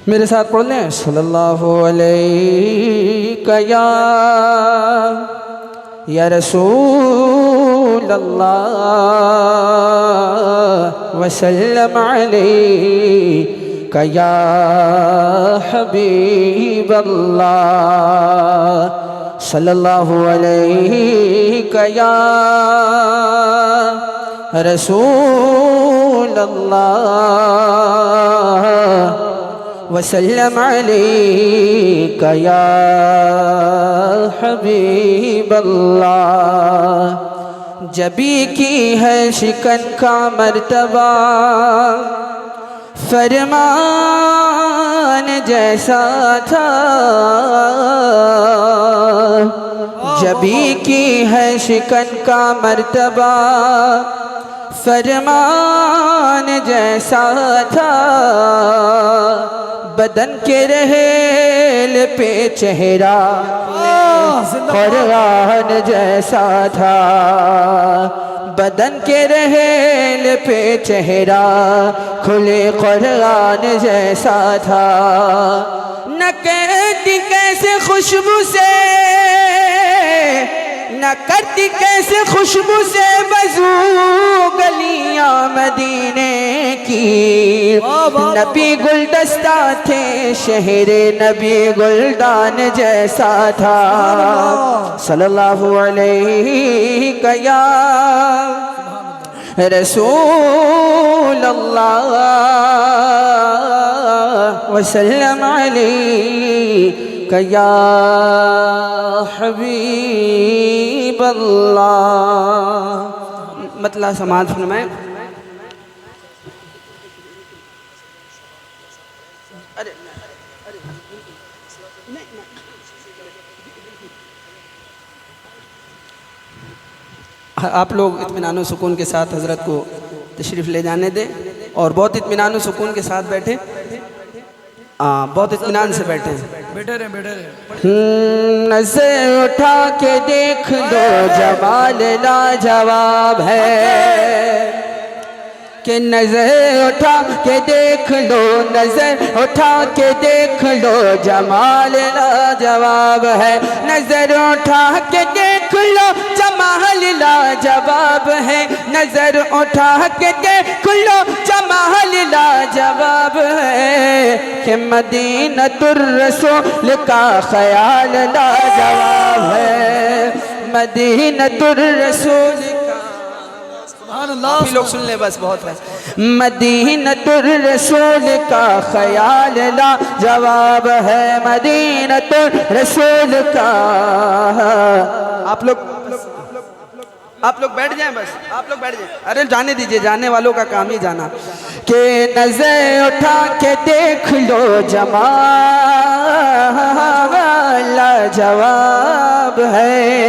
میرے ساتھ پڑھ لیں صلی اللہ علیہ یا رسول اللہ وسلم علیہ یا حبیب اللہ صلی اللہ علیہ یا رسول اللہ وسلم علیک یا حبیب اللہ۔ جبی کی ہے شکن کا مرتبہ فرمان جیسا تھا، جبی کی ہے شکن کا مرتبہ فرمان جیسا تھا، بدن کے رحیل پہ چہرہ قرآن جیسا تھا، بدن کے رحیل پہ چہرہ کھلے قرآن جیسا تھا۔ نہ کہتی کیسے خوشبو سے، نہ کرتی کیسے خوشبو سے وضو گلیاں مدینے کی، نبی گلدستہ تھے شہر نبی گلدان جیسا تھا، صلی اللہ علیہ یا رسول اللہ وسلم علیہ یا حبیب اللہ۔ مطلع سماعت فرمائیں۔ آپ لوگ اطمینان و سکون کے ساتھ حضرت کو تشریف لے جانے دیں اور بہت اطمینان و سکون کے ساتھ بیٹھیں، بہت اطمینان سے بیٹھیں، بیٹھے رہیں۔ نظر اٹھا کے دیکھ لو جمال لاجواب ہے، کہ نظر اٹھا کے دیکھ لو، نظر اٹھا کے دیکھ لو جمال لاجواب ہے، نظر اٹھا کے دیکھ لو جمال لاجواب ہے، نظر اٹھا کے دیکھ لو جمال لاجواب ہے، کہ مدینۃ الرسول کا خیال لاجواب ہے، مدینۃ الرسول کا آپ لوگ سن لیں بس بہت ہے، مدینۃ الرسول کا خیال لاجواب ہے، مدینۃ الرسول کا۔ آپ لوگ بیٹھ جائیں بس، آپ لوگ بیٹھ جائیں، ارے جانے دیجئے، جانے والوں کا کام ہی جانا، کہ نظر اٹھا کے دیکھ لو جمال لاجواب ہے۔